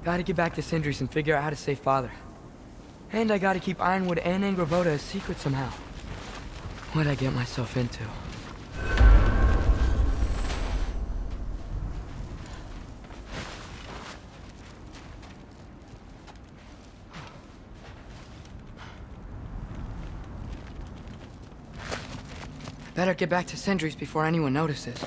Gotta get back to Sindri's and figure out how to save Father. And I gotta keep Ironwood and Angrboda a secret somehow. What'd I get myself into? Better get back to Sindri's before anyone notices.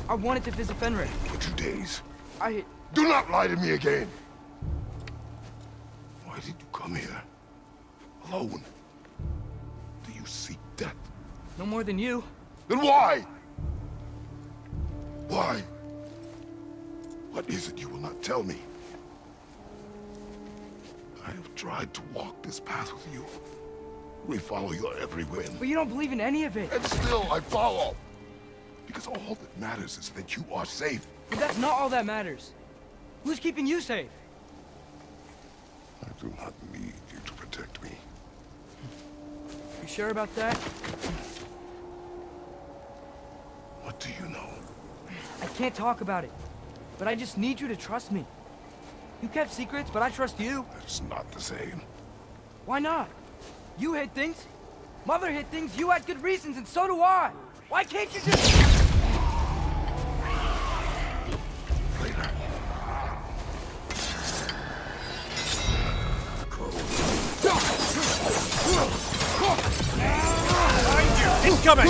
I wanted to visit Fenrir. For 2 days. Do not lie to me again! Why did you come here? Alone? Do you seek death? No more than you. Then why? Why? What is it you will not tell me? I have tried to walk this path with you. We follow your every whim. But you don't believe in any of it. And still I follow. Because all that matters is that you are safe. But that's not all that matters. Who's keeping you safe? I do not need you to protect me. You sure about that? What do you know? I can't talk about it. But I just need you to trust me. You kept secrets, but I trust you. It's not the same. Why not? You hid things. Mother hid things. You had good reasons, and so do I. Why can't you just... Later. Behind you! Incoming!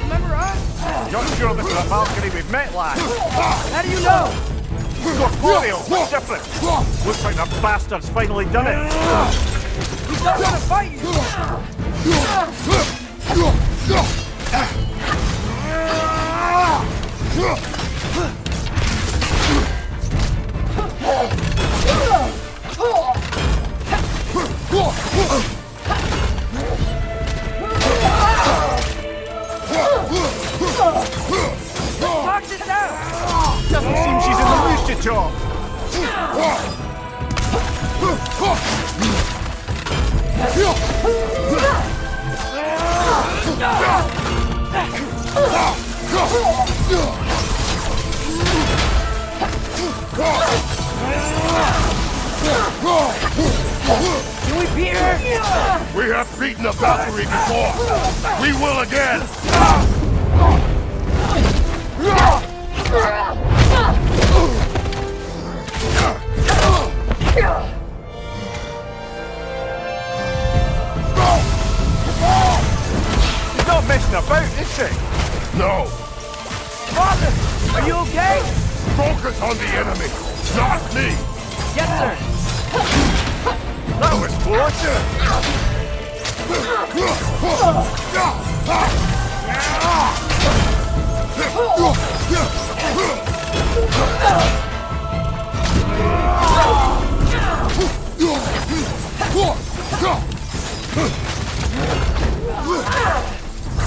Remember us? You're sure this is a balcony we've met, lad? How do you know? Corporeal, what's different? Looks like the bastard's finally done it. He's not gonna fight you! Talk this out! Doesn't seem she's in the mood to talk. Can we beat her? We have beaten a Valkyrie before. We will again. She's not messing about, is she? No. Father, are you okay? Focus on the enemy, not me. Yes, sir. That was close.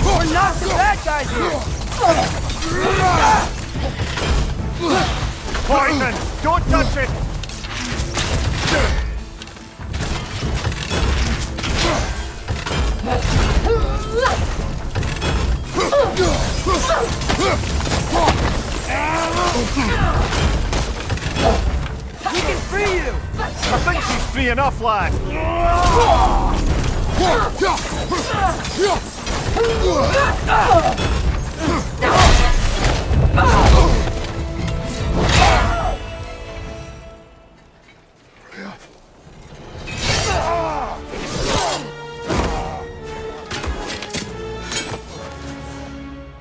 We're not the bad guys here. Poison! Don't touch it! I think she's free enough, lad.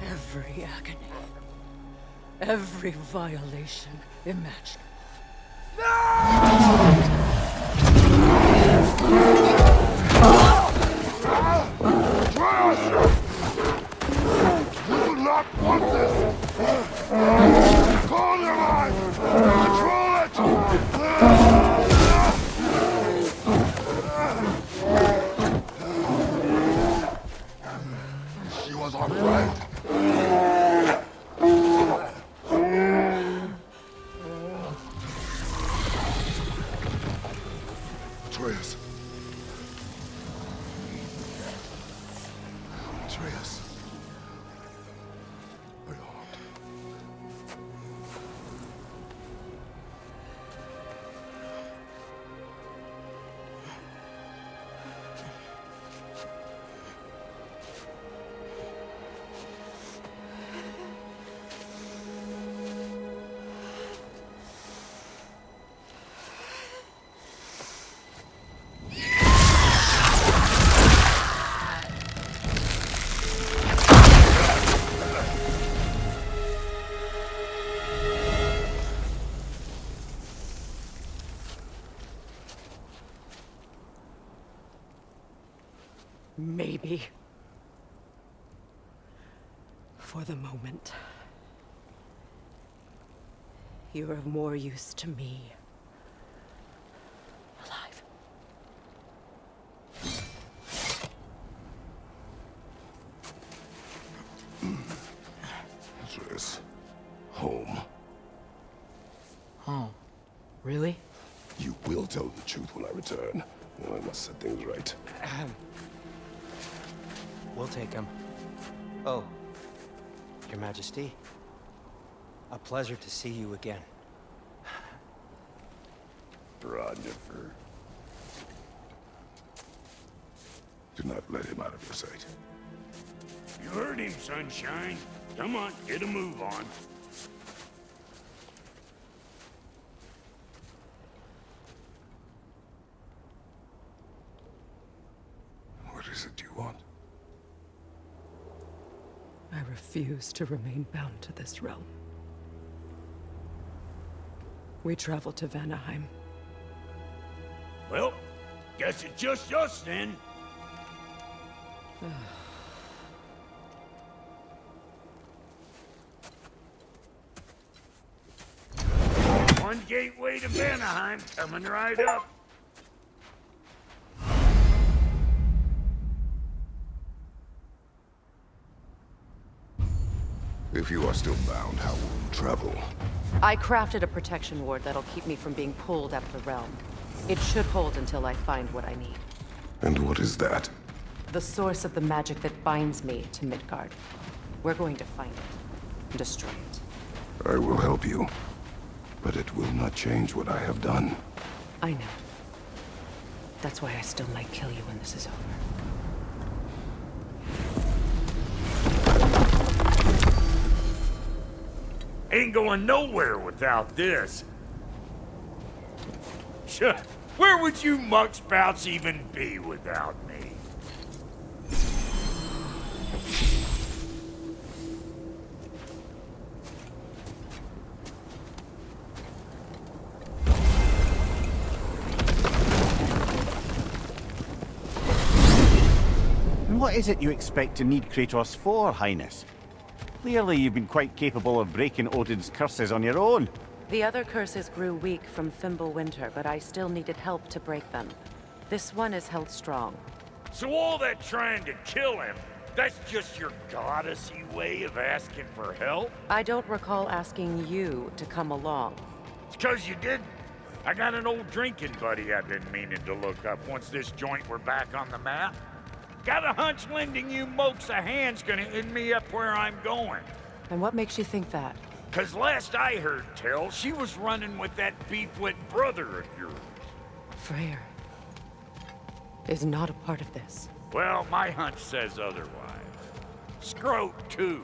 Every agony, every violation imaginable. You do not want this! Call your mind! Control it! She was our friend. Atreus. Atreus. My lord. Maybe. For the moment. You're of more use to me. Alive. Atreus. Home. Oh, really? You will tell the truth when I return. Well, I must set things right. We'll take him. Oh, Your Majesty. A pleasure to see you again. Roger. Do not let him out of your sight. You heard him, Sunshine. Come on, get a move on. What is it you want? I refuse to remain bound to this realm. We travel to Vanaheim. Well, guess it's just us then. One gateway to Vanaheim coming right up. If you are still bound, how will you travel? I crafted a protection ward that'll keep me from being pulled out of the realm. It should hold until I find what I need. And what is that? The source of the magic that binds me to Midgard. We're going to find it and destroy it. I will help you. But it will not change what I have done. I know. That's why I still might kill you when this is over. Ain't going nowhere without this. Sure, where would you muckspouts even be without me? And what is it you expect to need Kratos for, Highness? Clearly you've been quite capable of breaking Odin's curses on your own. The other curses grew weak from Fimbulwinter, but I still needed help to break them. This one is held strong. So all that trying to kill him, that's just your goddessy way of asking for help? I don't recall asking you to come along. It's 'cause you didn't. I got an old drinking buddy I've been meaning to look up once this joint were back on the map. Got a hunch lending you mokes a hand's gonna end me up where I'm going. And what makes you think that? 'Cause last I heard tell, she was running with that beefwit brother of yours. Freyr is not a part of this. Well, my hunch says otherwise. Scrote, too.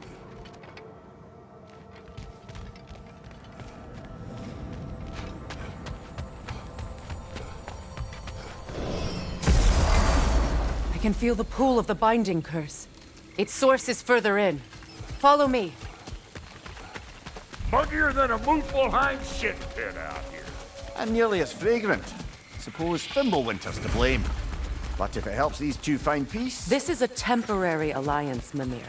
I can feel the pull of the binding curse. Its source is further in. Follow me. Muggier than a Muspelheim shit pit out here. And nearly as fragrant. Suppose Fimbulwinter's to blame. But if it helps these two find peace... This is a temporary alliance, Mimir.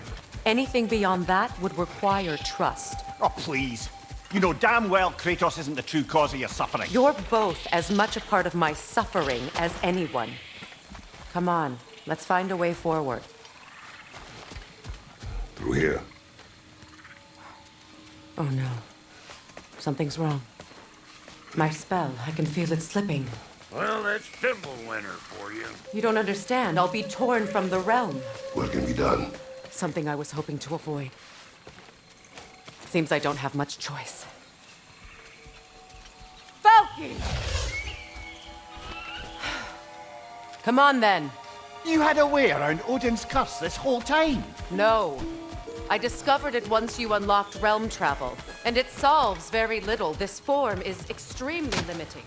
Anything beyond that would require trust. Oh, please. You know damn well Kratos isn't the true cause of your suffering. You're both as much a part of my suffering as anyone. Come on, let's find a way forward. Through here. Oh no. Something's wrong. My spell, I can feel it slipping. Well, that's Fimbulwinter for you. You don't understand. I'll be torn from the realm. What can be done? Something I was hoping to avoid. Seems I don't have much choice. Valky! Come on, then. You had a way around Odin's curse this whole time. No. I discovered it once you unlocked realm travel, and it solves very little. This form is extremely limiting.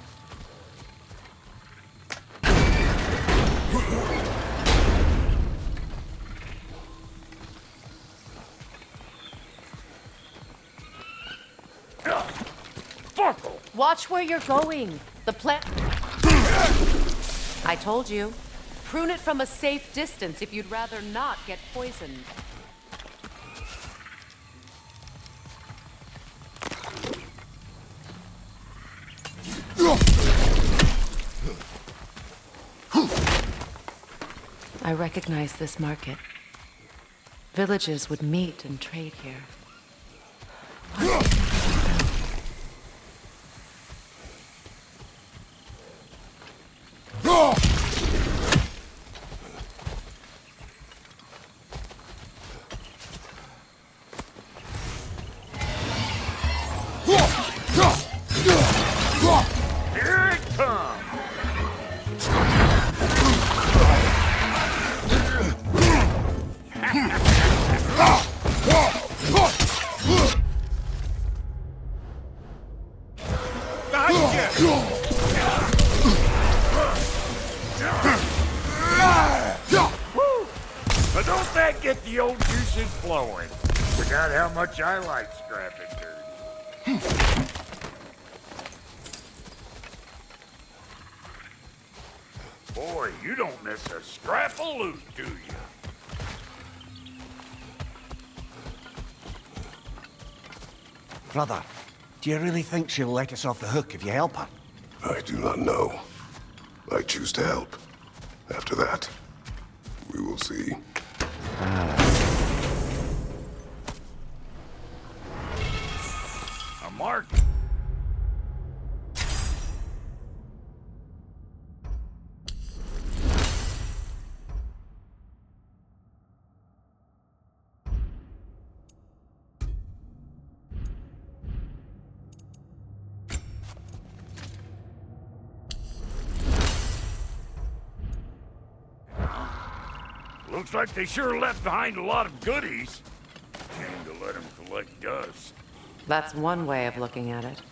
Watch where you're going. The plant... I told you. Prune it from a safe distance if you'd rather not get poisoned. I recognize this market. Villages would meet and trade here. Here it comes! But don't that get the old juices flowing? Forgot how much I like scrapping dirt. Boy, you don't miss a scrap of loot, do you? Brother, do you really think she'll let us off the hook if you help her? I do not know. I choose to help. After that, we will see. A mark. Looks like they sure left behind a lot of goodies. Shame to let them collect dust. That's one way of looking at it.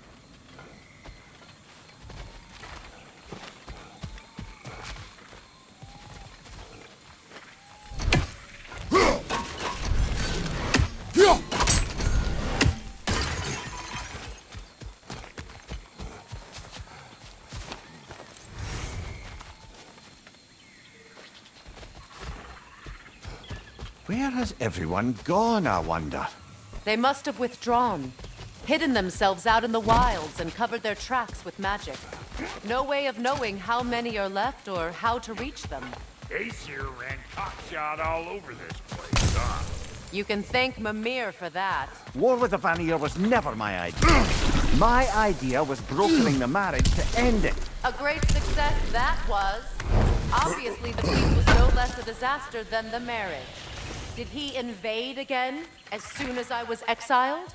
Where has everyone gone, I wonder? They must have withdrawn, hidden themselves out in the wilds and covered their tracks with magic. No way of knowing how many are left or how to reach them. Aesir ran cockshot all over this place, huh? You can thank Mimir for that. War with the Vanir was never my idea. My idea was brokering the marriage to end it. A great success that was. Obviously, the peace was no less a disaster than the marriage. Did he invade again as soon as I was exiled?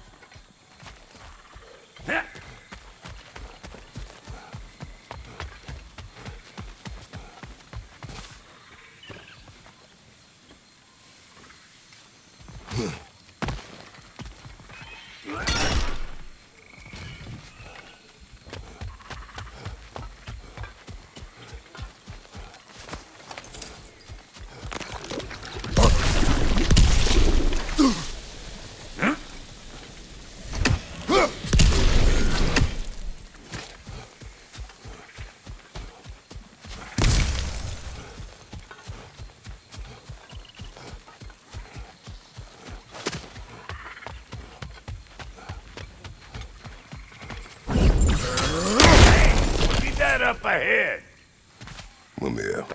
that up ahead? Lemire,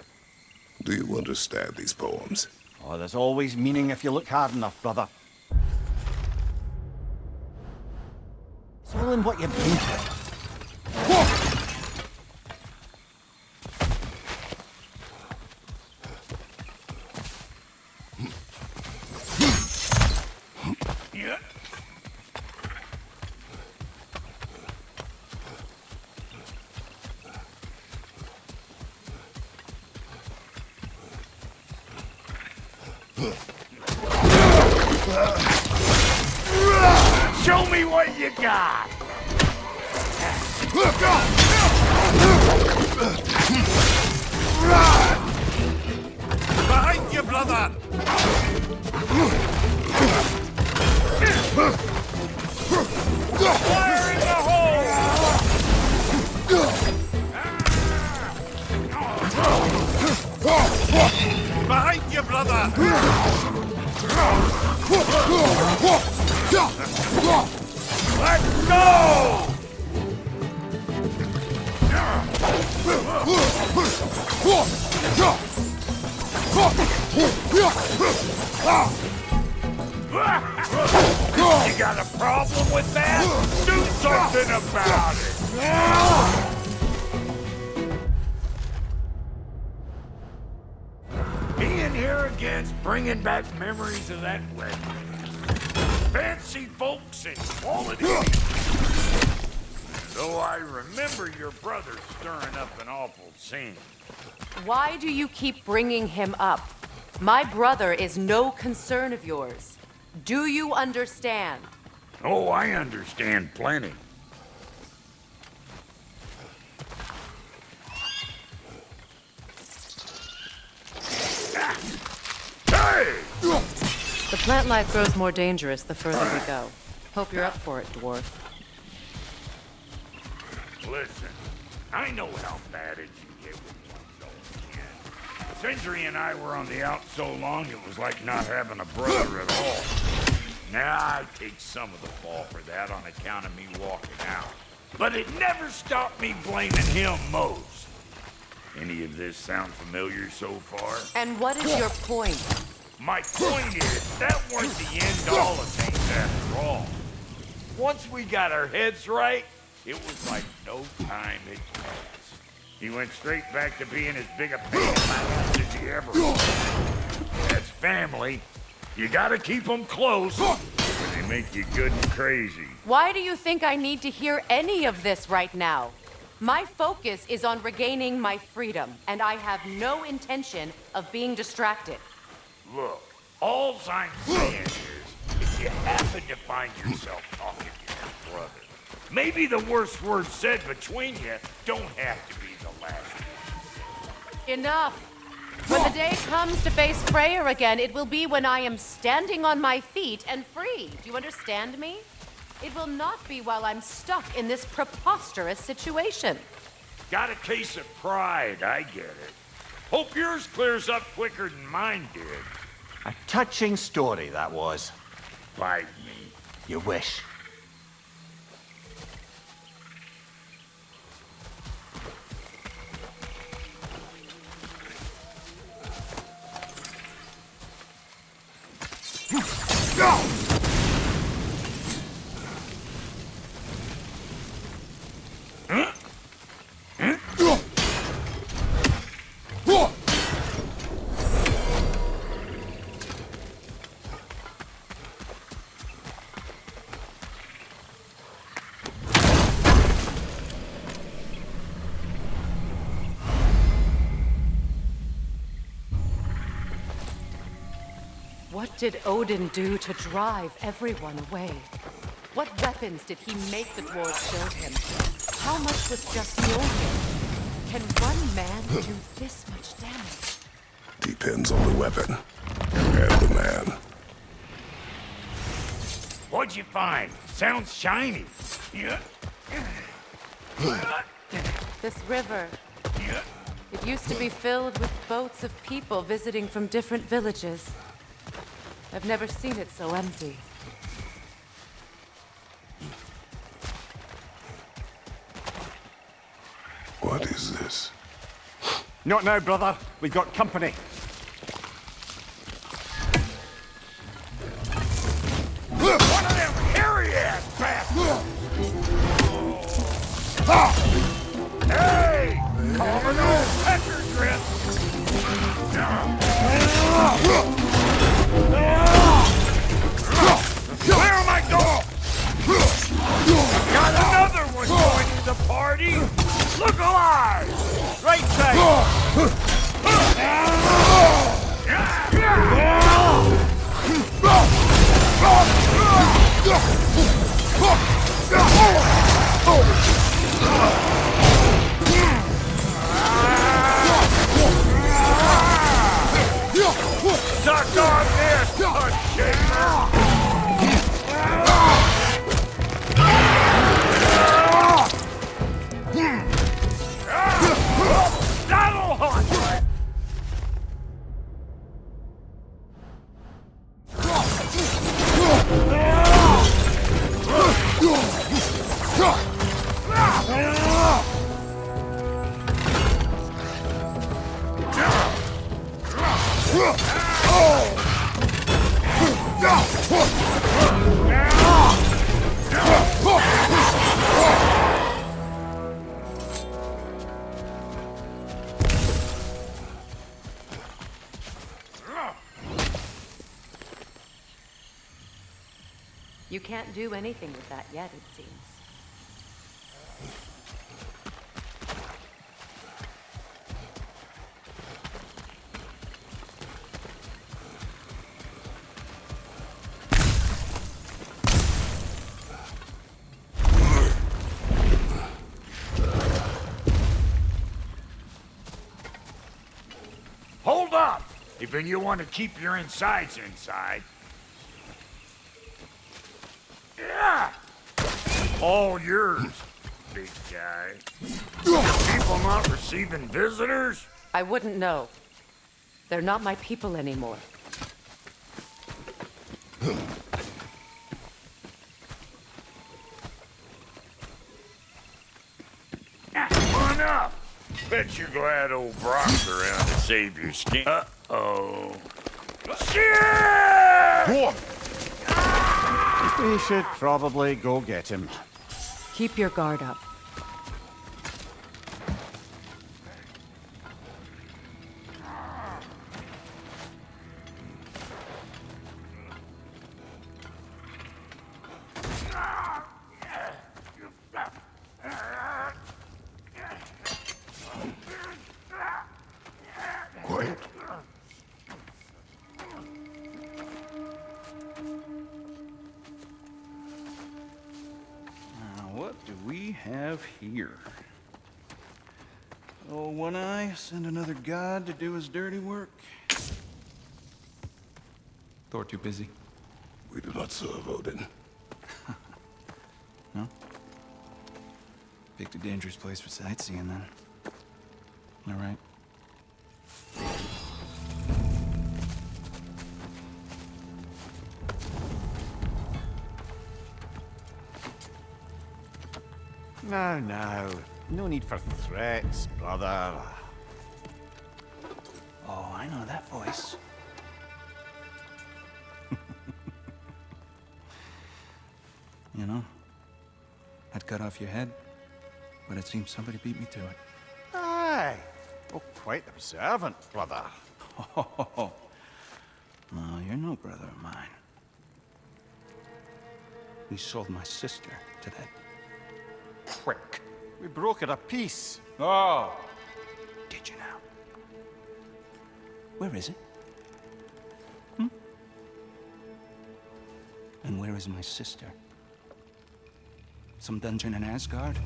do you understand these poems? Oh, there's always meaning if you look hard enough, brother. It's all in what you bring to it. Yeah. Show me what you got! Behind you, brother! Fire in the hole! Behind you, brother! Let's go! You got a problem with that? Do something about it! Being here again's bringing back memories of that wedding. Fancy folks and quality. Though I remember your brother stirring up an awful scene. Why do you keep bringing him up? My brother is no concern of yours. Do you understand? Oh, I understand plenty. Hey! The plant life grows more dangerous the further we go. Hope you're up for it, dwarf. Listen, I know how bad it can get with one's own kin. Sindri and I were on the out so long it was like not having a brother at all. Now I take some of the fall for that on account of me walking out. But it never stopped me blaming him most. Any of this sound familiar so far? And what is your point? My point is, that weren't the end all of things after all. Once we got our heads right, it was like no time had passed. He went straight back to being as big a pain in my ass as he ever was. That's family. You gotta keep them close, or they make you good and crazy. Why do you think I need to hear any of this right now? My focus is on regaining my freedom, and I have no intention of being distracted. Look, all I'm saying is, if you happen to find yourself talking to your brother, maybe the worst word said between you don't have to be the last. Enough! When the day comes to face Freyr again, it will be when I am standing on my feet and free. Do you understand me? It will not be while I'm stuck in this preposterous situation. Got a case of pride, I get it. Hope yours clears up quicker than mine did. A touching story, that was. Bite me. You wish. What did Odin do to drive everyone away? What weapons did he make the dwarves build him? How much was just Mjolnir? Can one man do this much damage? Depends on the weapon and the man. What'd you find? Sounds shiny. Yeah. This river. Yeah. It used to be filled with boats of people visiting from different villages. I've never seen it so empty. What is this? Not now, brother. We've got company. One of them hairy-ass bastards! Hey! Common old pecker drip! Where am I going? Got another one joining the party! Look alive! Right side! Suck on this, punch shaker! That'll hunt! You can't do anything with that yet, it seems. Hold up! If you want to keep your insides inside. Yeah! All yours, big guy. People not receiving visitors? I wouldn't know. They're not my people anymore. Come on up! Bet you're glad old Brock's around to save your skin. Uh-oh. Shit! We should probably go get him. Keep your guard up. Quiet. What do we have here? Oh, One Eye, send another god to do his dirty work. Thor too busy. We do not serve Odin. No? Picked a dangerous place for sightseeing, then. All right. Now, now. No need for threats, brother. Oh, I know that voice. You know, I'd cut off your head, but it seems somebody beat me to it. Aye. Oh, quite observant, brother. Oh, no, you're no brother of mine. We sold my sister to that prick. We broke it a piece. Oh! Did you now? Where is it? And where is my sister? Some dungeon in Asgard?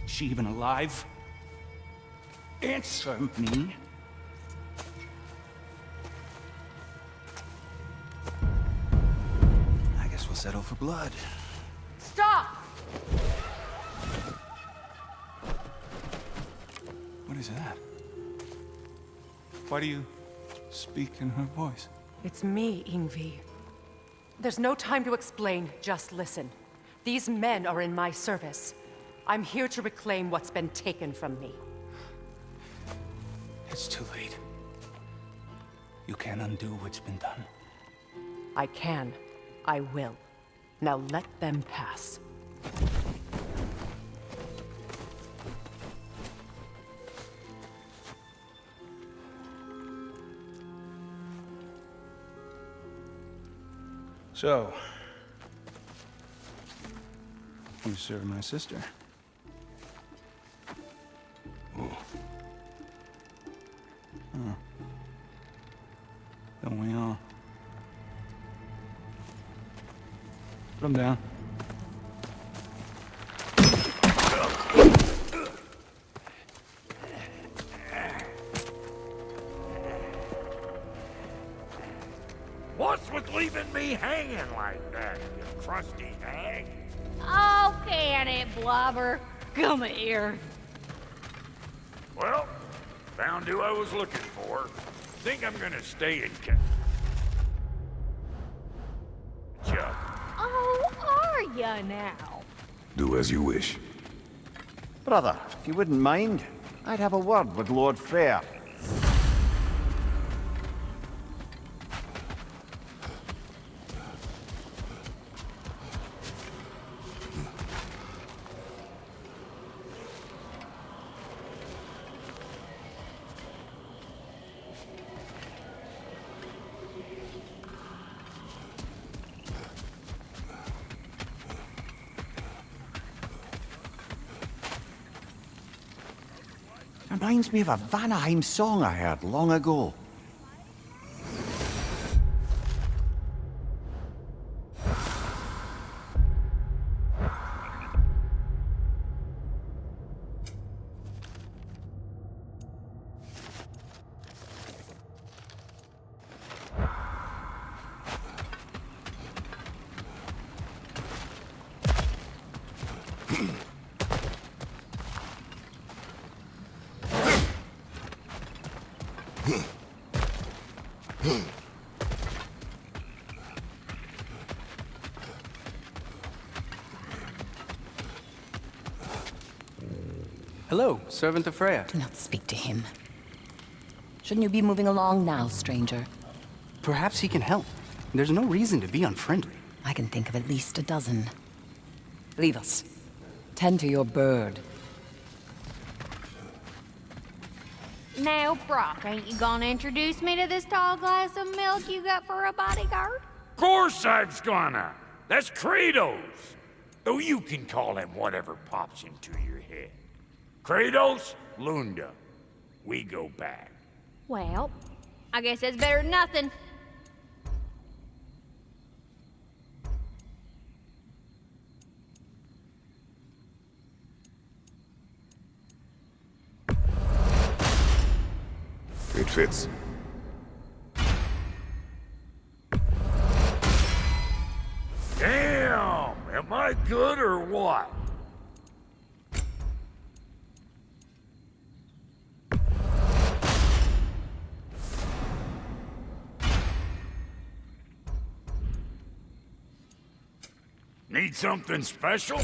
Is she even alive? Answer me. I guess we'll settle for blood. Stop! What is that? Why do you speak in her voice? It's me, Ingvi. There's no time to explain, just listen. These men are in my service. I'm here to reclaim what's been taken from me. It's too late. You can't undo what's been done. I can. I will. Now let them pass. So, you serve my sister. Don't we all? Put him down. What's with leaving me hanging like that, you crusty hag? Oh, can it, Blubber? Come here. Well, found who I was looking for. Think I'm gonna stay in Chuck. Oh, are ya now? Do as you wish. Brother, if you wouldn't mind, I'd have a word with Lord Freyr. Reminds me of a Vanaheim song I heard long ago. Hello, servant of Freya. Do not speak to him. Shouldn't you be moving along now, stranger? Perhaps he can help. There's no reason to be unfriendly. I can think of at least a dozen. Leave us. Tend to your bird. Now, Brock, ain't you gonna introduce me to this tall glass of milk you got for a bodyguard? Of course I'm gonna. That's Kratos. Though you can call him whatever pops into your head. Kratos, Lunda. We go back. Well, I guess that's better than nothing. It fits. Damn! Am I good or what? Need something special?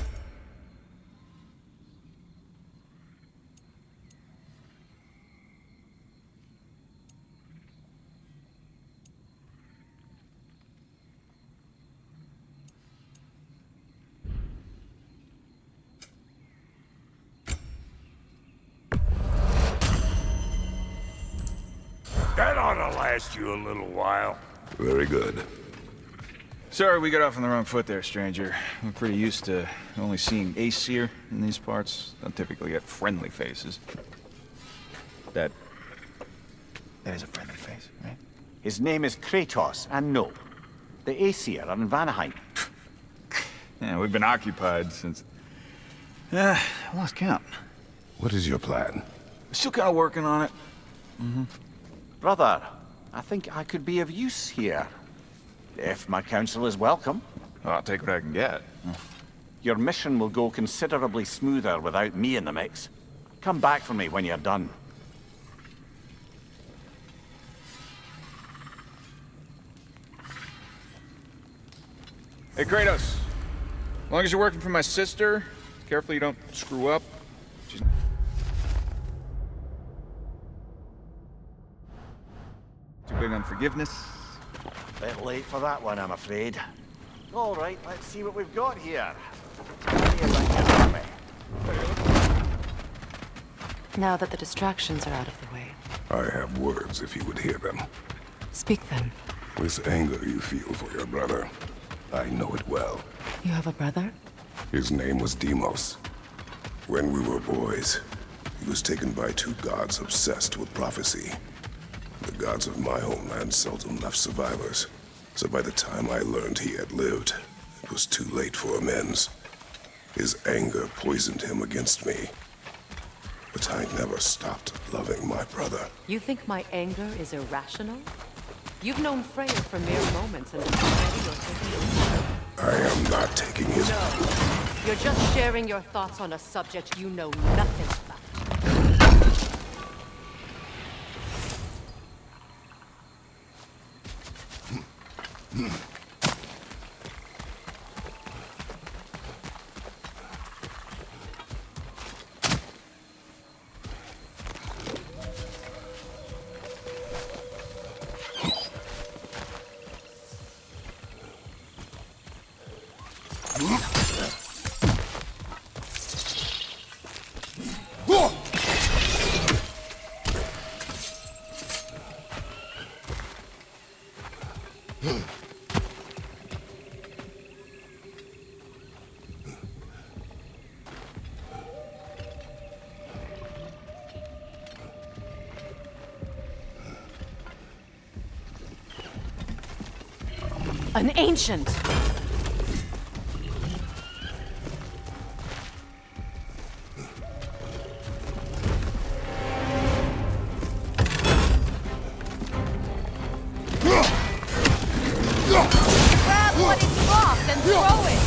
That ought to last you a little while. Very good. Sorry we got off on the wrong foot there, stranger. We're pretty used to only seeing Aesir in these parts. Don't typically get friendly faces. That is a friendly face, right? His name is Kratos, and no, the Aesir are in Vanaheim. Yeah, we've been occupied since... I lost count. What is your plan? Still kind of working on it. Brother, I think I could be of use here. If my counsel is welcome. Well, I'll take what I can get. Your mission will go considerably smoother without me in the mix. Come back for me when you're done. Hey, Kratos. As long as you're working for my sister, Careful you don't screw up. She's... Too big on forgiveness. Bit late for that one, I'm afraid. All right, let's see what we've got here. Now that the distractions are out of the way, I have words if you would hear them. speak then. This anger you feel for your brother, I know it well. You have a brother? His name was Deimos. When we were boys, he was taken by two gods obsessed with prophecy. The gods of my homeland seldom left survivors, so by the time I learned he had lived, it was too late for amends. His anger poisoned him against me. But I never stopped loving my brother. You think my anger is irrational? You've known Freya for mere moments and already you're taking it. I am not taking his... No. You're just sharing your thoughts on a subject you know nothing about. An ancient! Grab what is lost and throw it!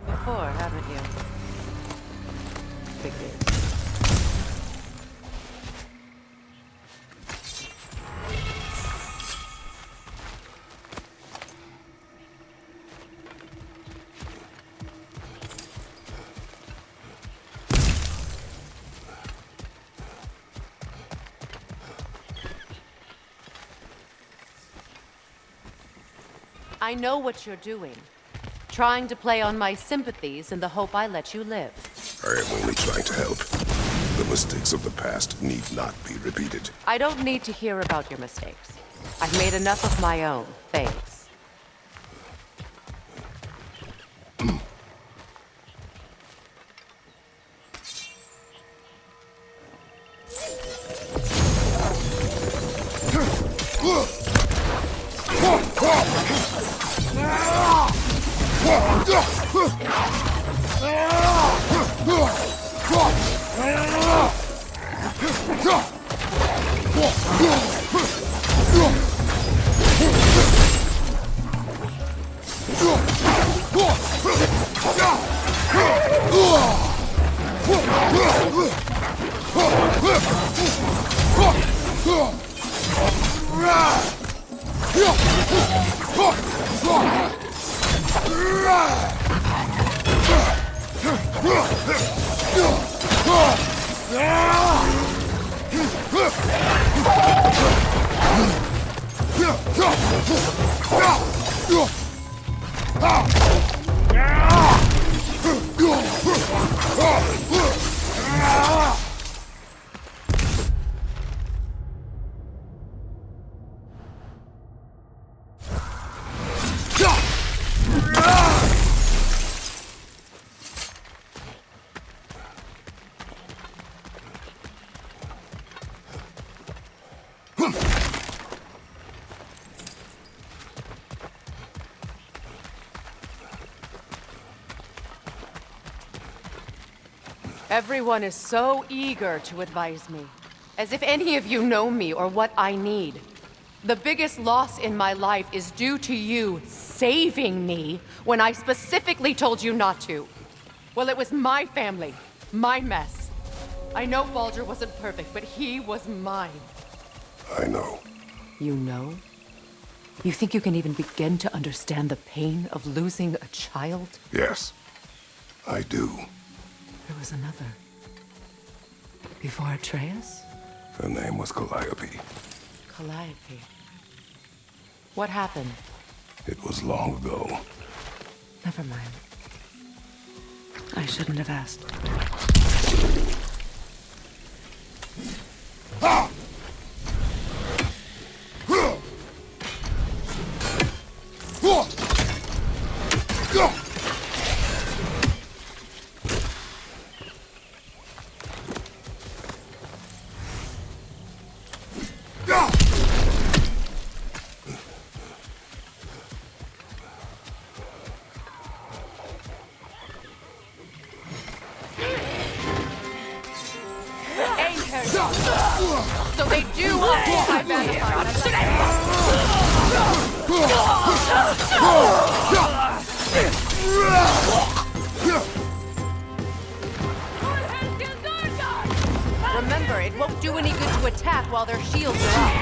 Before, haven't you? Figured. I know what you're doing. Trying to play on my sympathies in the hope I let you live. I am only trying to help. The mistakes of the past need not be repeated. I don't need to hear about your mistakes. I've made enough of my own, thanks. Everyone is so eager to advise me, as if any of you know me or what I need. The biggest loss in my life is due to you saving me when I specifically told you not to. Well, it was my family, my mess. I know Baldur wasn't perfect, but he was mine. I know. You know? You think you can even begin to understand the pain of losing a child? Yes, I do. There was another. Before Atreus? Her name was Calliope. Calliope. What happened? It was long ago. Never mind. I shouldn't have asked. So they do identify Remember, it won't do any good to attack while their shields are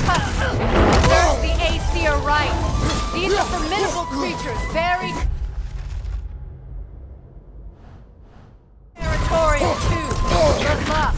There's the Aesir right. These are formidable creatures, very territorial too. Good luck.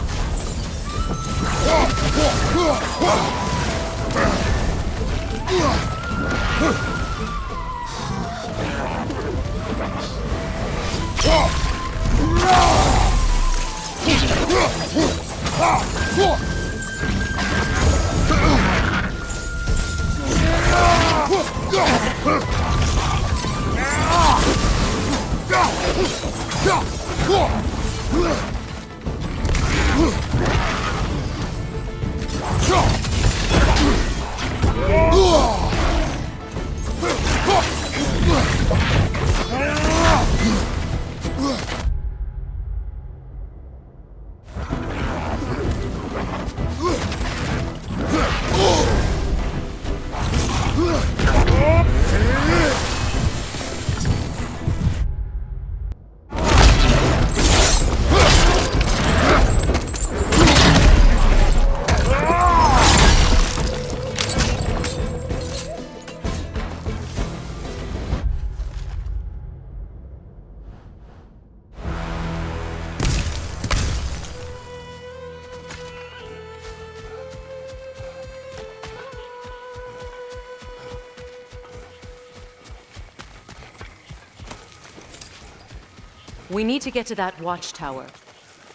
We need to get to that watchtower.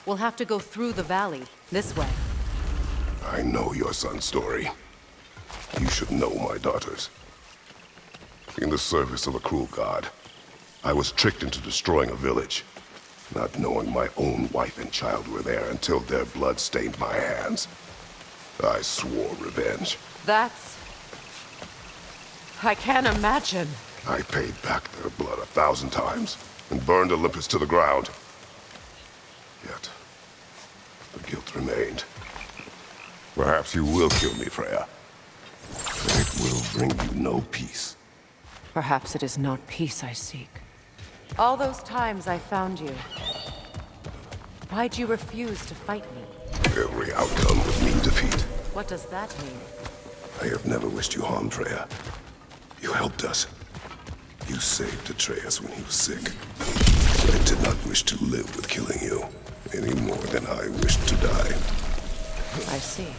We'll have to go through the valley, this way. I know your son's story. You should know my daughter's. In the service of a cruel god, I was tricked into destroying a village, not knowing my own wife and child were there until their blood stained my hands. I swore revenge. That's... I can't imagine. I paid back their blood 1,000 times and burned Olympus to the ground. Yet, the guilt remained. Perhaps you will kill me, Freya. But it will bring you no peace. Perhaps it is not peace I seek. All those times I found you, why'd you refuse to fight me? Every outcome would mean defeat. What does that mean? I have never wished you harm, Freya. You helped us. You saved Atreus when he was sick. I did not wish to live with killing you, any more than I wished to die. I see.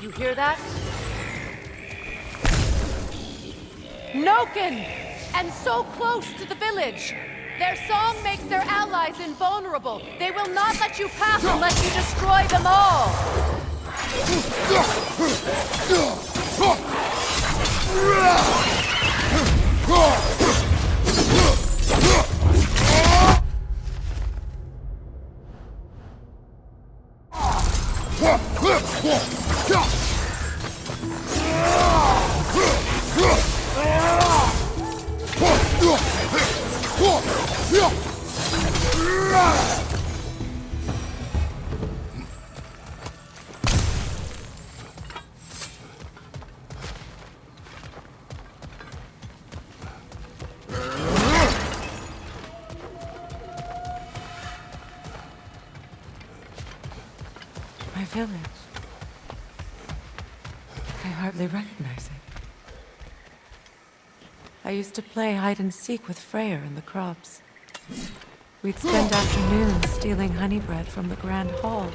You hear that? Noken! And so close to the village! Their song makes their allies invulnerable. They will not let you pass unless you destroy them all! My village. I hardly recognize it. I used to play hide and seek with Freyr in the crops. We'd spend afternoons stealing honey bread from the Grand Hall.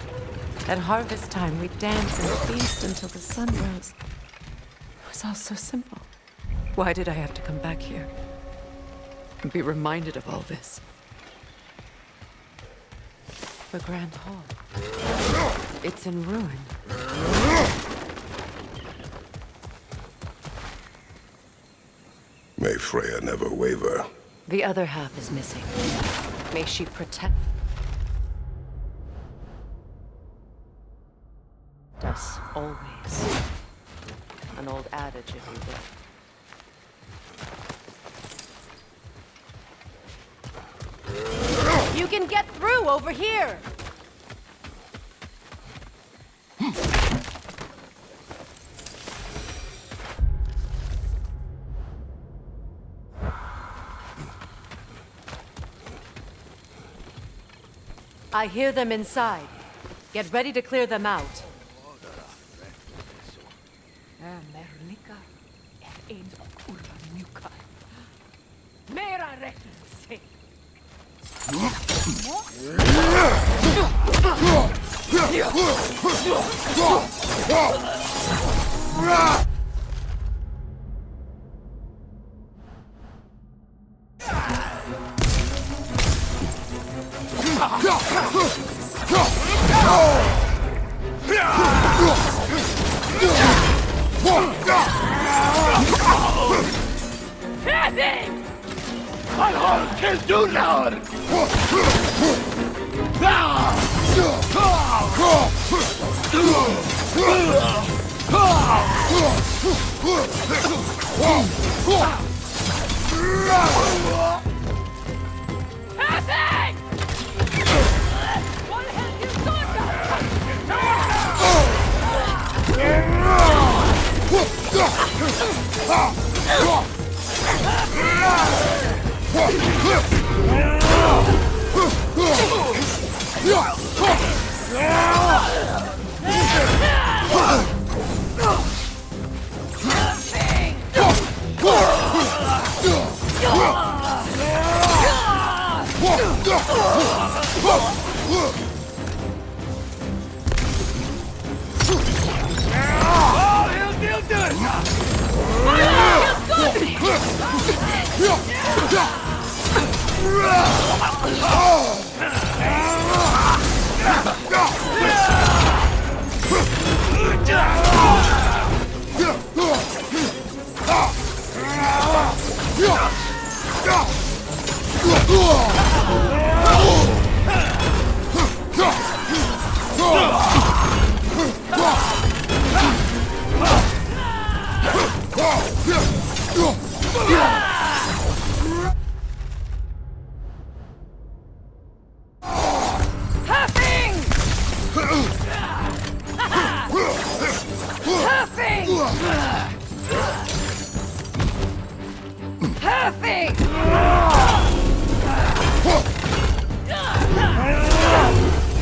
At harvest time, we'd dance and feast until the sun rose. It was all so simple. Why did I have to come back here and be reminded of all this? The Grand Hall. It's in ruin. May Freya never waver. The other half is missing. May she protect us always. An old adage, if you will. You can get through over here! I hear them inside. Get ready to clear them out.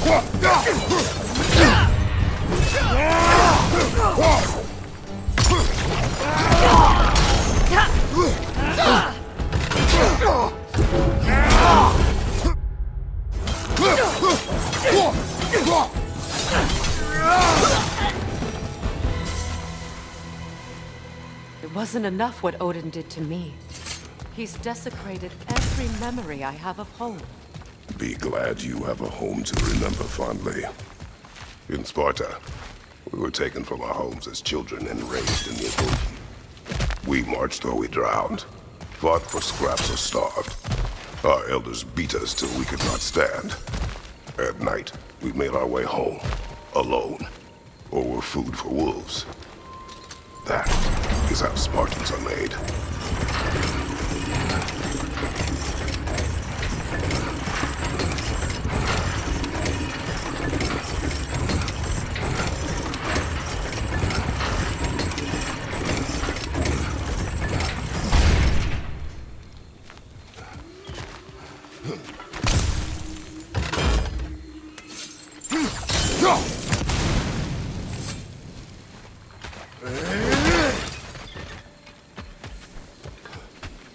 It wasn't enough what Odin did to me. He's desecrated every memory I have of home. Be glad you have a home to remember fondly. In Sparta, we were taken from our homes as children and raised in the ocean. We marched or we drowned, fought for scraps or starved. Our elders beat us till we could not stand. At night, we made our way home, alone, or were food for wolves. That is how Spartans are made.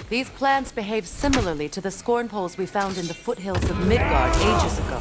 These plants behave similarly to the scorn poles we found in the foothills of Midgard ages ago.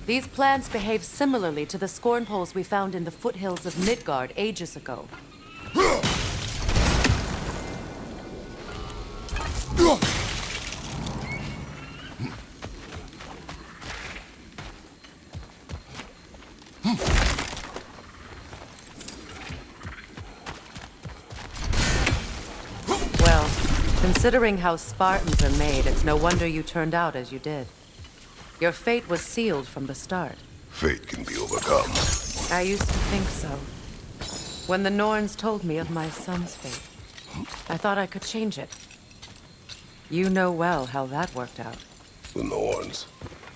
These plants behave similarly to the scorn poles we found in the foothills of Midgard ages ago. Well, considering how Spartans are made, it's no wonder you turned out as you did. Your fate was sealed from the start. Fate can be overcome. I used to think so. When the Norns told me of my son's fate, I thought I could change it. You know well how that worked out. The Norns,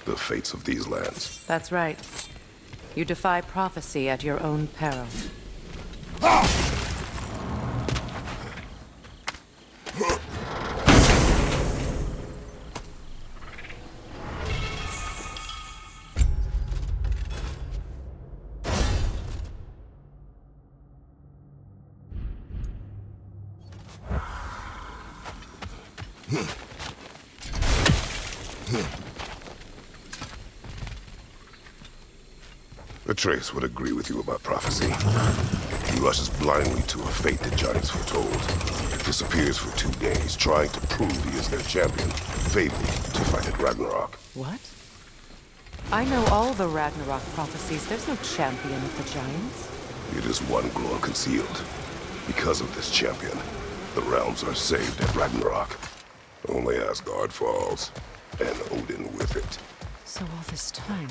the fates of these lands. That's right. You defy prophecy at your own peril. Atreus would agree with you about prophecy. He rushes blindly to a fate the giants foretold. Disappears for 2 days, trying to prove he is their champion, fabled to fight at Ragnarok. What? I know all the Ragnarok prophecies. There's no champion of the giants. It is one glow concealed. Because of this champion, the realms are saved at Ragnarok. Only Asgard falls, and Odin with it. So all this time,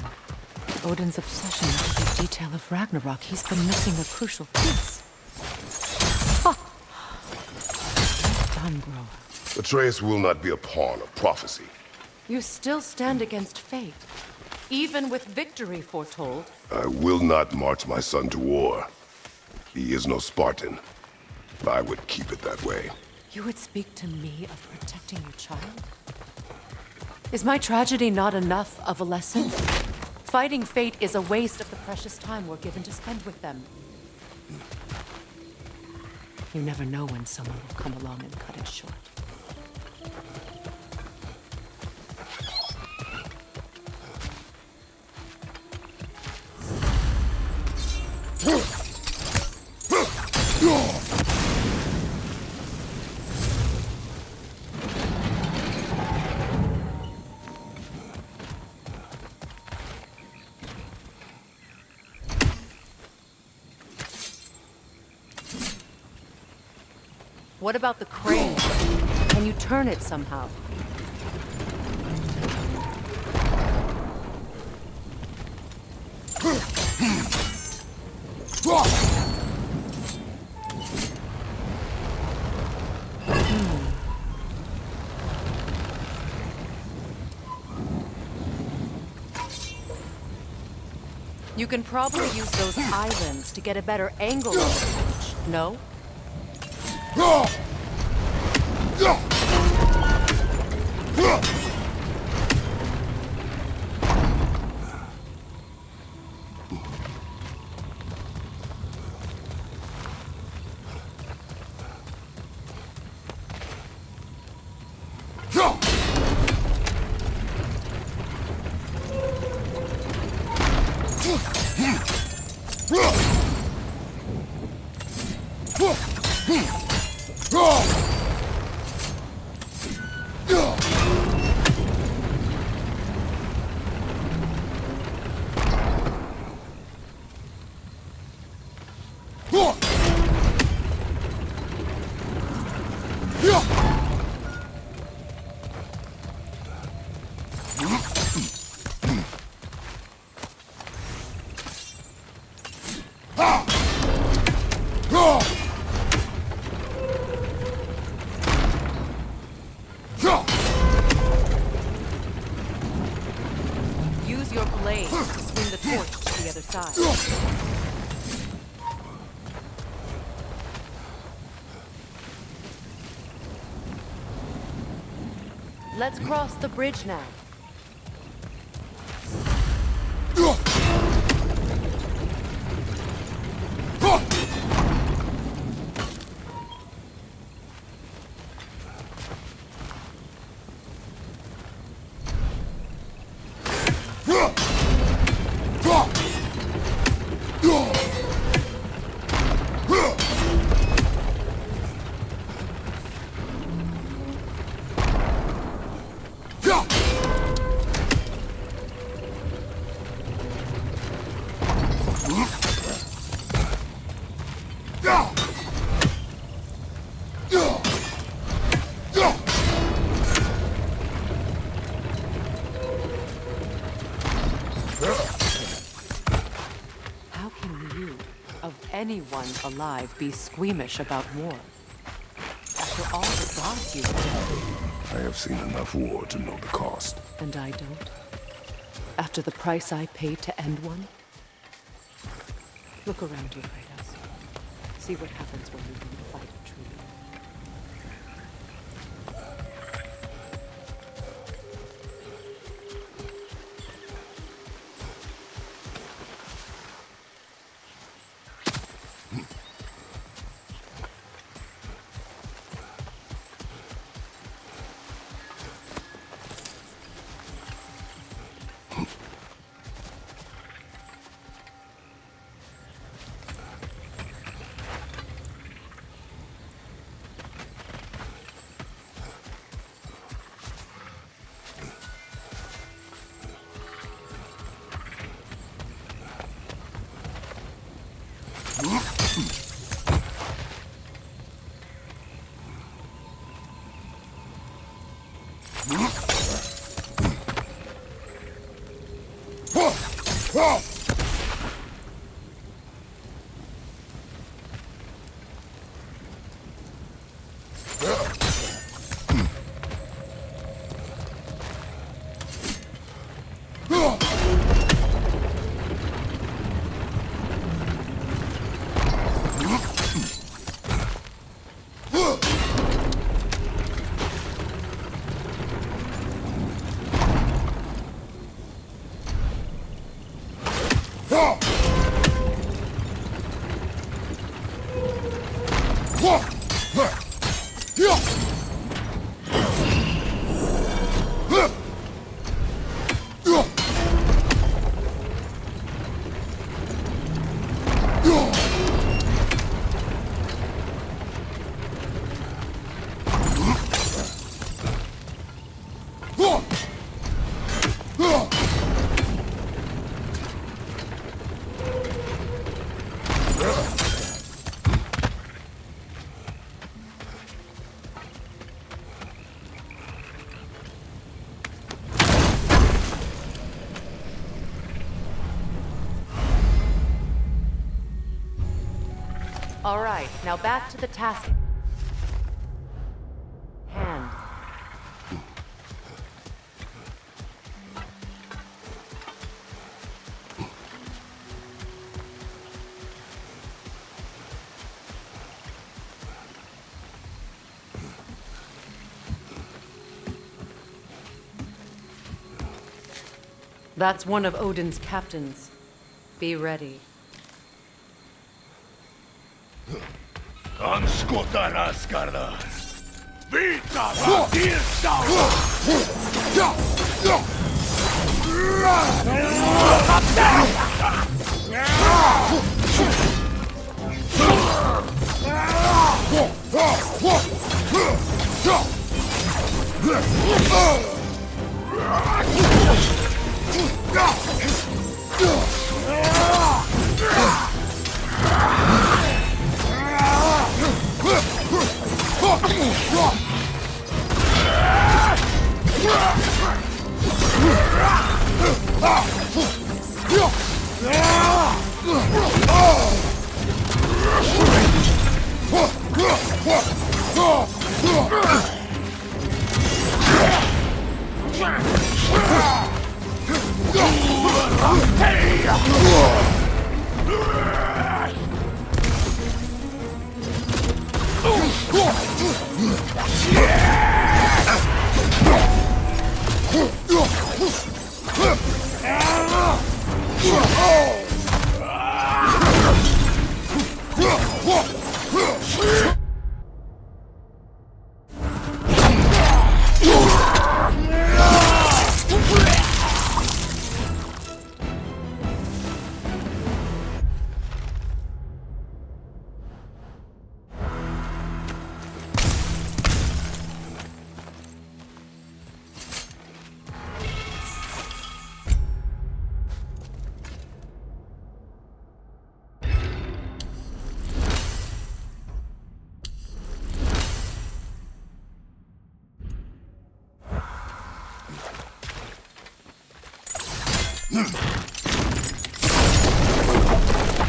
Odin's obsession with every detail of Ragnarok, he's been missing a crucial piece. Ha! Done, bro. Atreus will not be a pawn of prophecy. You still stand against fate, even with victory foretold. I will not march my son to war. He is no Spartan. I would keep it that way. You would speak to me of protecting your child? Is my tragedy not enough of a lesson? Fighting fate is a waste of the precious time we're given to spend with them. You never know when someone will come along and cut it short. What about the crane? Can you turn it somehow? You can probably use those islands to get a better angle on the bridge, no? Use your blade to swing the torch to the other side. Let's cross the bridge now. How can you, of anyone alive, be squeamish about war? After all the gods you've killed. I have seen enough war to know the cost. And I don't? After the price I paid to end one? Look around you, Kratos. See what happens when you don't fight it truly. All right, now back to the task. Hand. That's one of Odin's captains. Be ready. Anskotana skarda. Vita va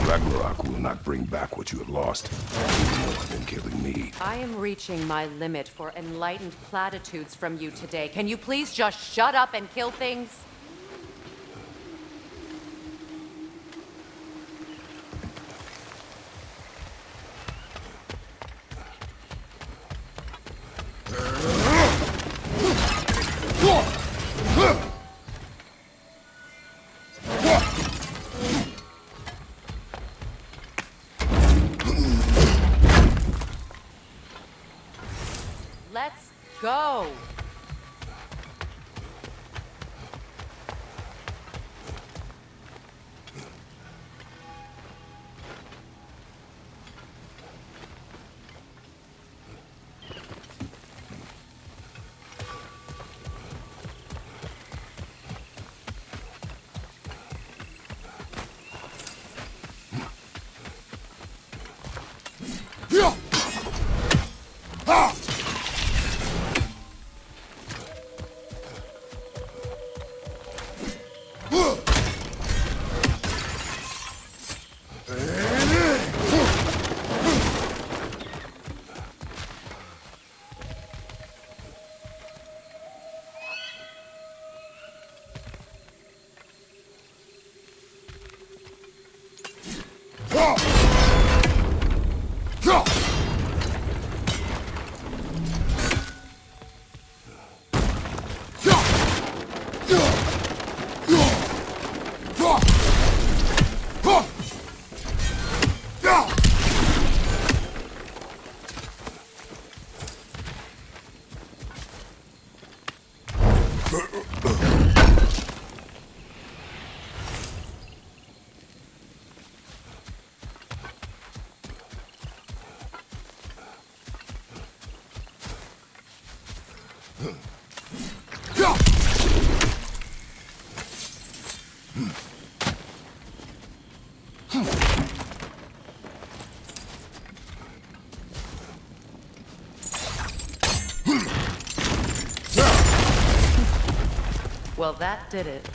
Ragnarok will not bring back what you have lost. More than killing me. I am reaching my limit for enlightened platitudes from you today. Can you please just shut up and kill things? Let's go! Well, that did it.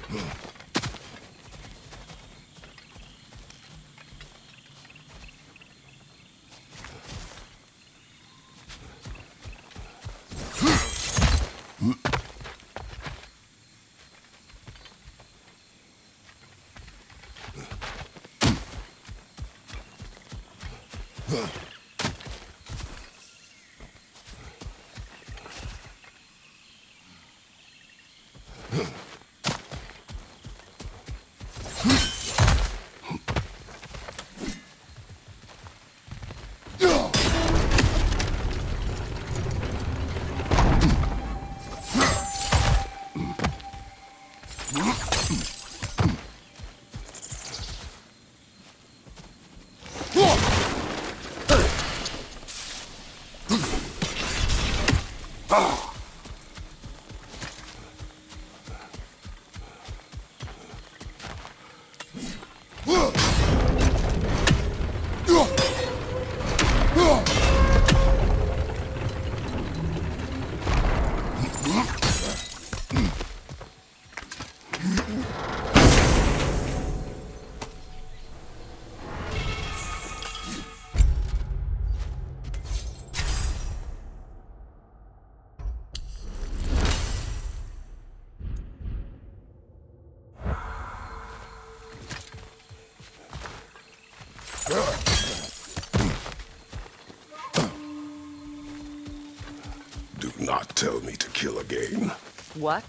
Do not tell me to kill again. What?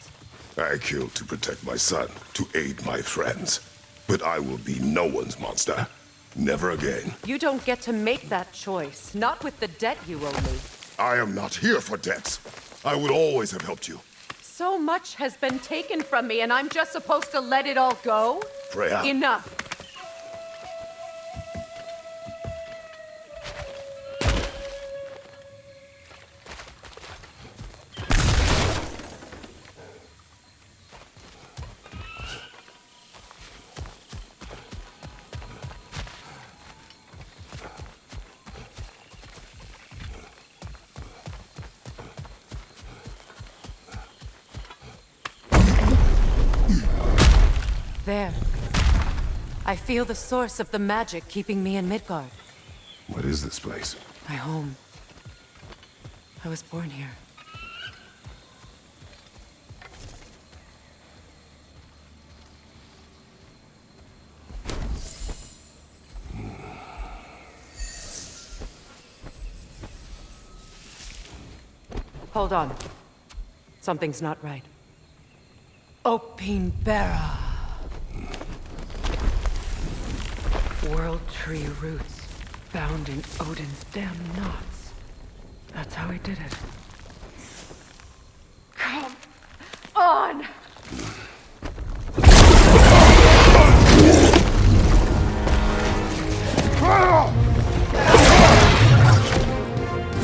I killed to protect my son, to aid my friends. But I will be no one's monster. Never again. You don't get to make that choice. Not with the debt you owe me. I am not here for debts. I would always have helped you. So much has been taken from me, and I'm just supposed to let it all go? Freya. Enough. There. I feel the source of the magic keeping me in Midgard. What is this place? My home. I was born here. Hold on. Something's not right. Opinbera. World tree roots found in Odin's damn knots. That's how he did it. Come on!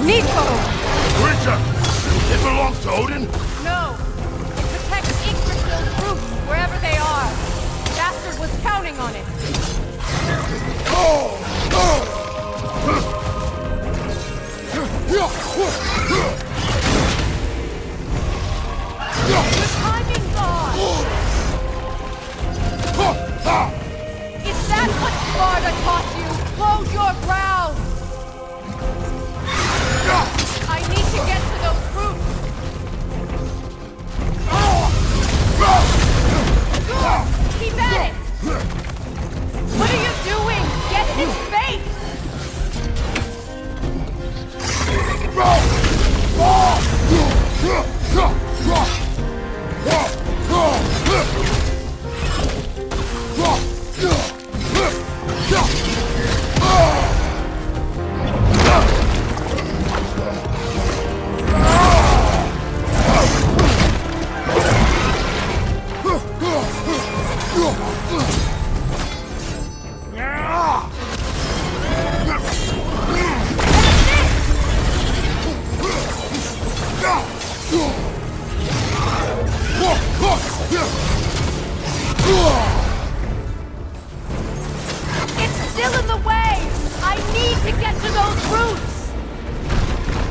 Nico! Creature! It belongs to Odin? No! It protects Yggdrasil's roots wherever they are. Bastard was counting on it. The timing gone! Is that what Sparta taught you? Hold your ground! I need to get to those roots! Keep at it! What are you doing? Get in his face!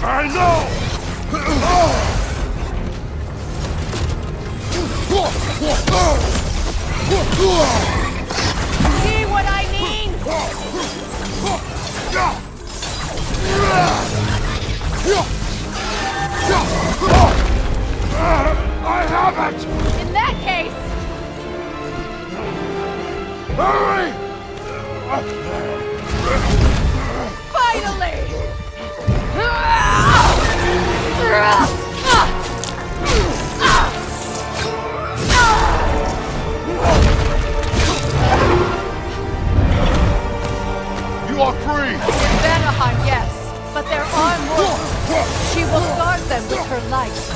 I know! See what I mean? I have it! In that case... Hurry! Finally! You are free! In Vanaheim, yes. But there are more. She will guard them with her life.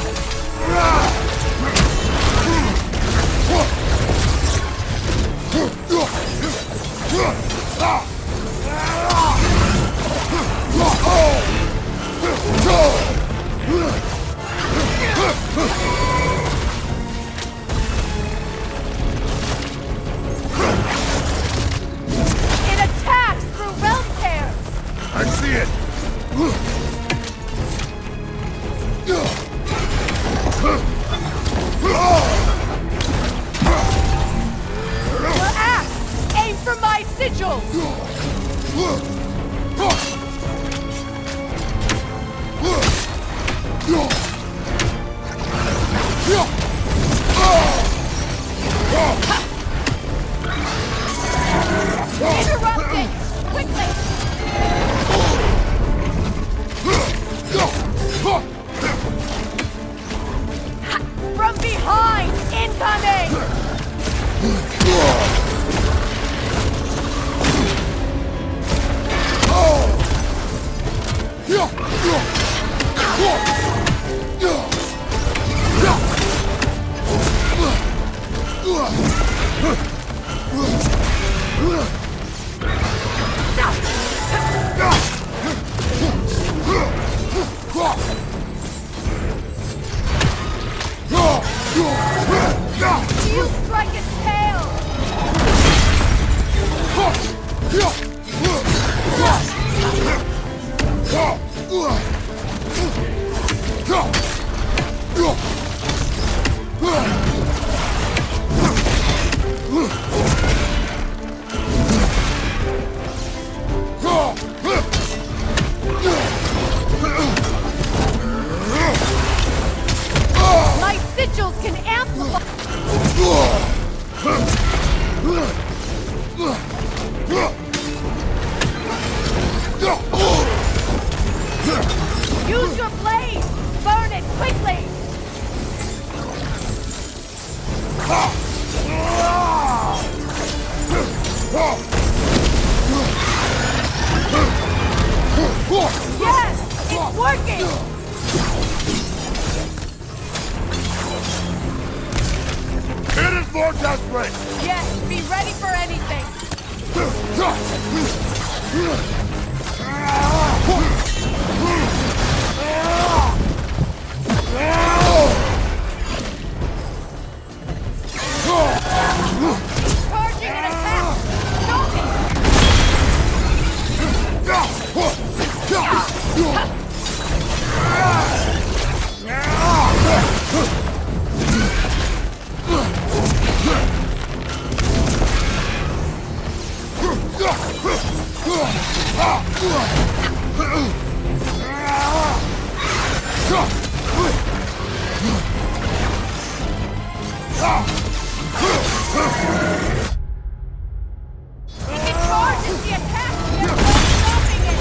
It attacks through realm tears! I see it! Your axe! Aim for my sigils! Interrupt it! Quickly! From behind! Incoming! You strike its tail! My sigils can amplify. Use your blade! Burn it quickly! Yes! It's working! It is more desperate! Yes, be ready for anything! Charging an attack! Stop If it charges the attack, there's no stopping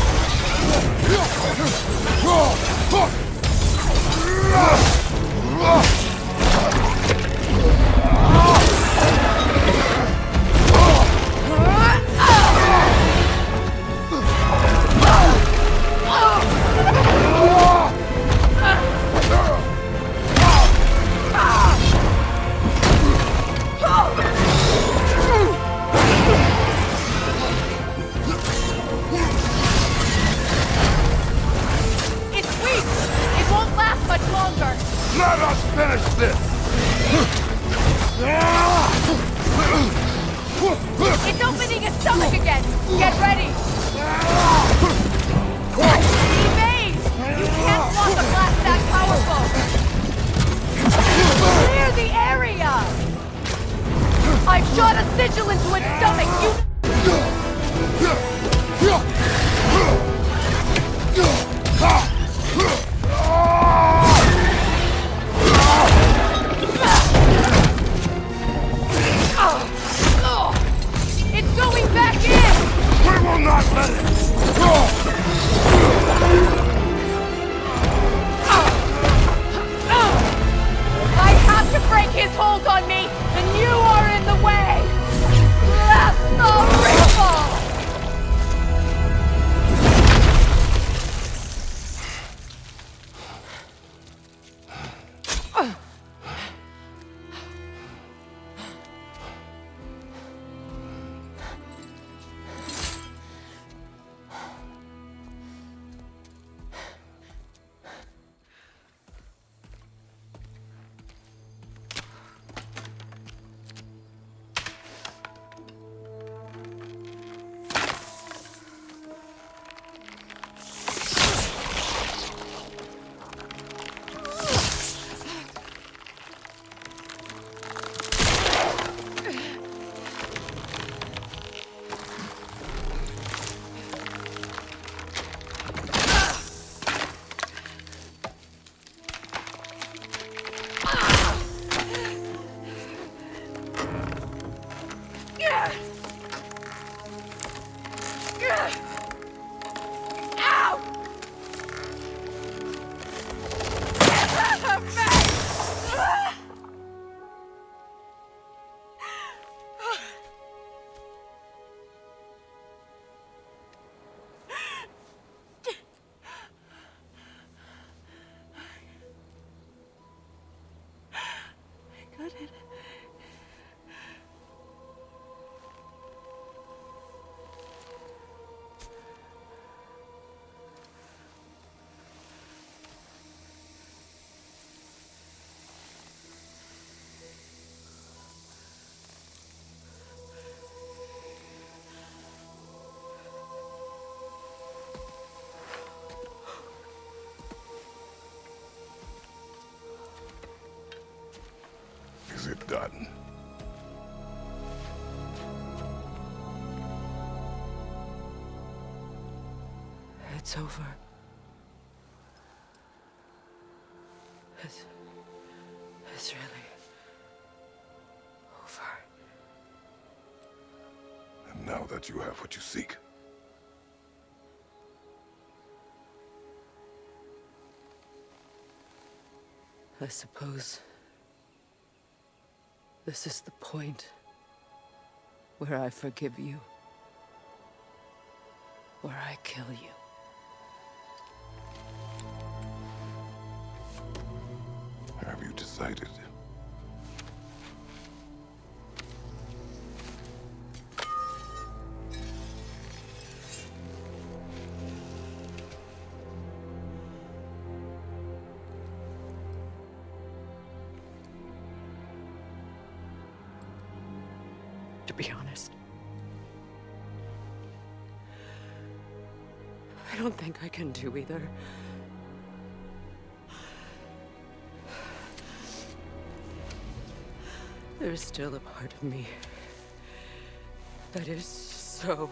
It's weak! It won't last much longer! Let us finish this! It's opening its stomach again! Get ready! Evade! You can't done. It's over. It's really over. And now that you have what you seek, I suppose this is the point where I forgive you, where I kill you. have you decided? To be honest, I don't think I can do either. There's still a part of me that is so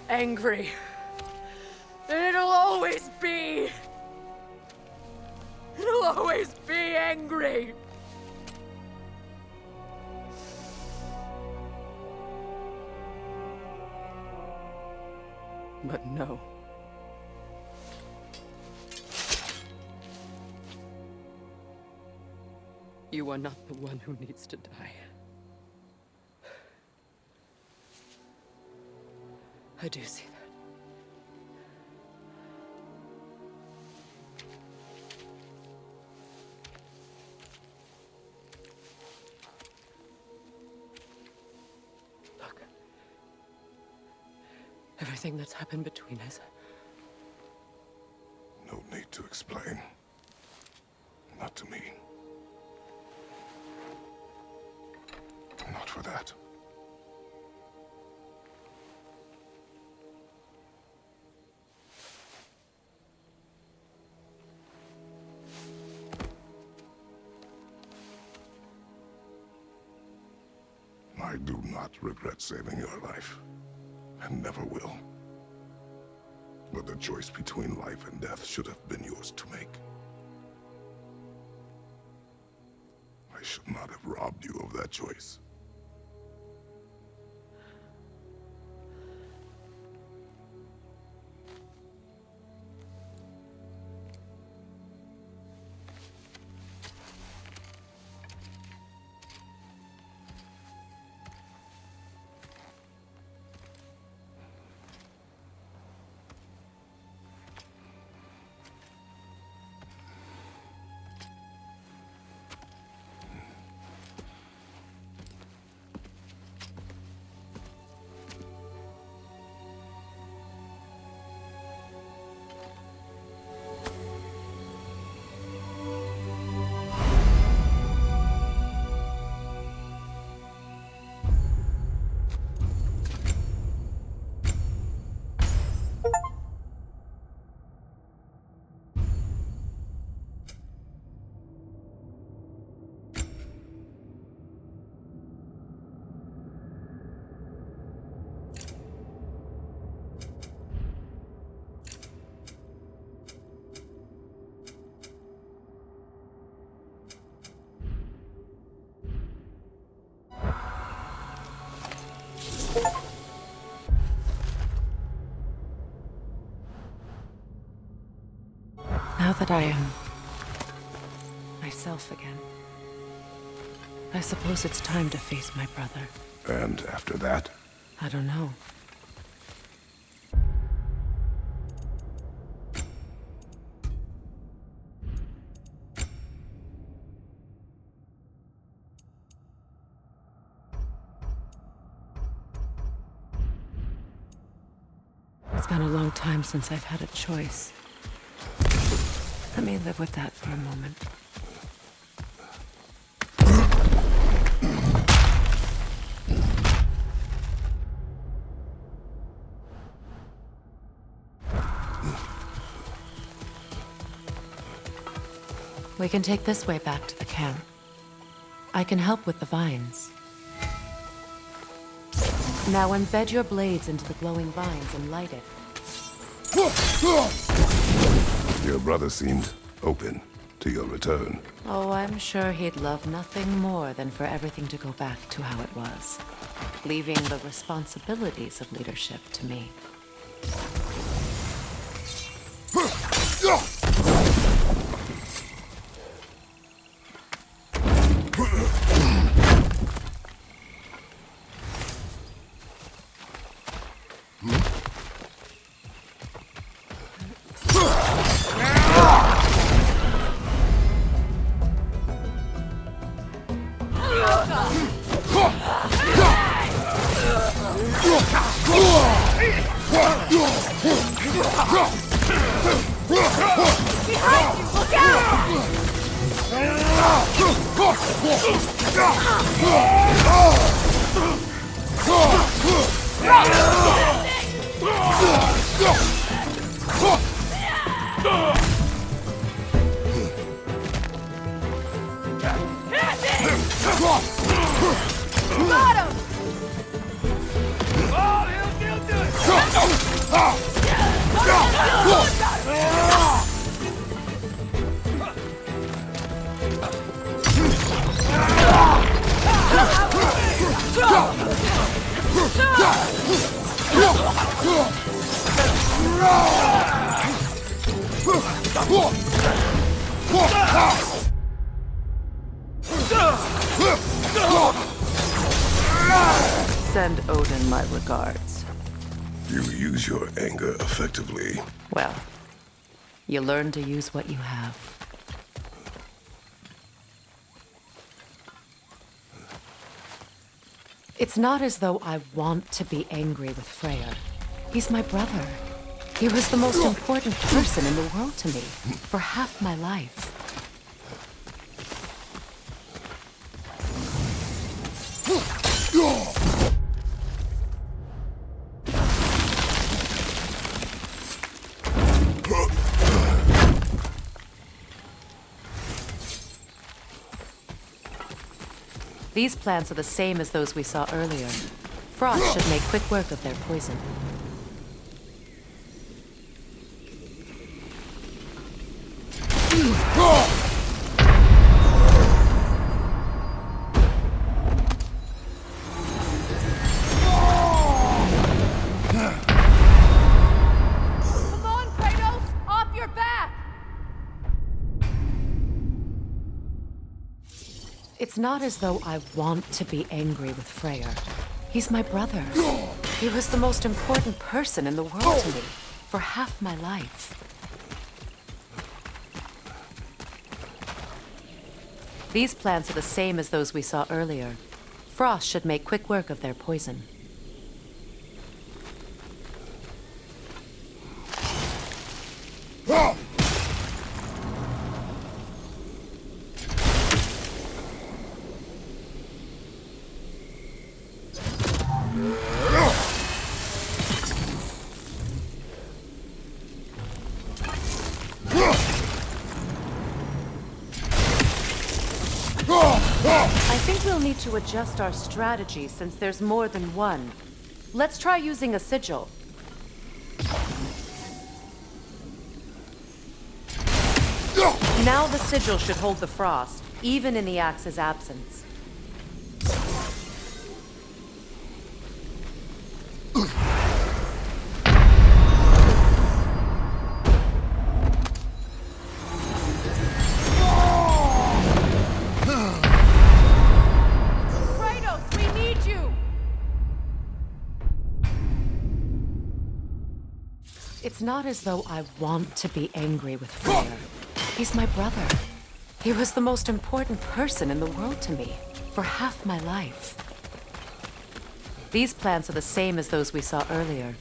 angry. And it'll always be angry. But no. You are not the one who needs to die. I do see that. Look. Everything that's happened between us. No need to explain. Not to me. Not for that. I do not regret saving your life, and never will. But the choice between life and death should have been yours to make. I should not have robbed you of that choice. Now that I am myself again, I suppose it's time to face my brother. And after that? I don't know. It's been a long time since I've had a choice. Let me live with that for a moment. We can take this way back to the camp. I can help with the vines. Now embed your blades into the glowing vines and light it. Your brother seemed open to your return. Oh, I'm sure he'd love nothing more than for everything to go back to how it was, leaving the responsibilities of leadership to me. Send Odin my regards. You use your anger effectively. Well, you learn to use what you have. It's not as though I want to be angry with Freyr. He's my brother. He was the most important person in the world to me for half my life. These plants are the same as those we saw earlier. Frost should make quick work of their poison. It's not as though I want to be angry with Freyr. He's my brother. He was the most important person in the world to me for half my life. These plants are the same as those we saw earlier. Frost should make quick work of their poison. I think we'll need to adjust our strategy since there's more than one. Let's try using a sigil. Now the sigil should hold the frost, even in the axe's absence. It's not as though I want to be angry with Freyr. He's my brother. He was the most important person in the world to me for half my life. These plants are the same as those we saw earlier.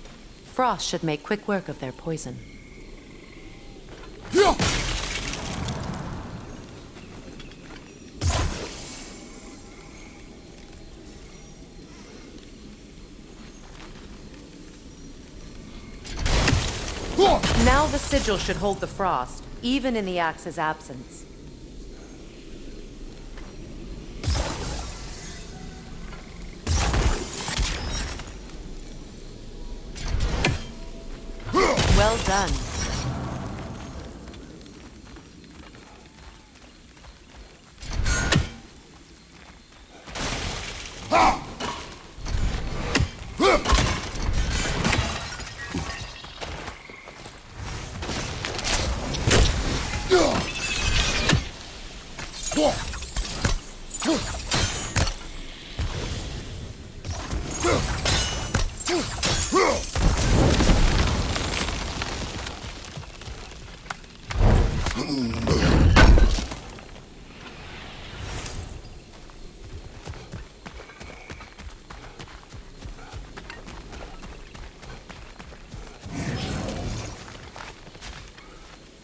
Frost should make quick work of their poison. Now the sigil should hold the frost, even in the axe's absence. done.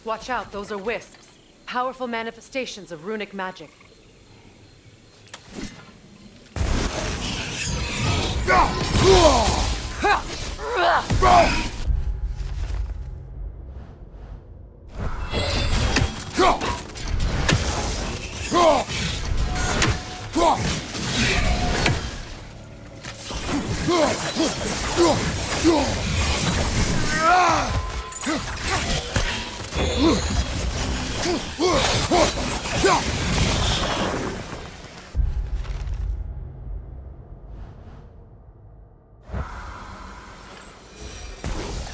Watch out, those are wisps. Powerful manifestations of runic magic.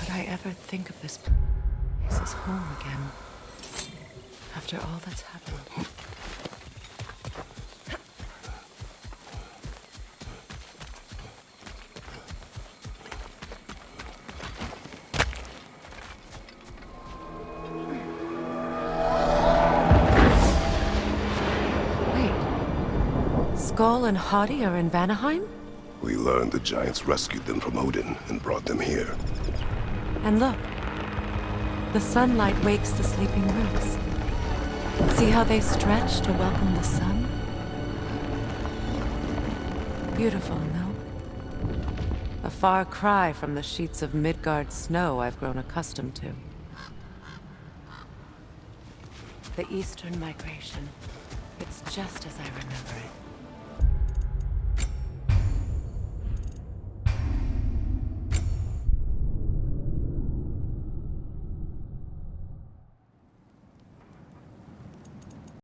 Could I ever think of this place as home again? After all that's happened. Skull and Hadi are in Vanaheim? We learned the Giants rescued them from Odin and brought them here. And look, the sunlight wakes the sleeping roots. See how they stretch to welcome the sun? Beautiful, no? A far cry from the sheets of Midgard snow I've grown accustomed to. The Eastern migration. It's just as I remember it.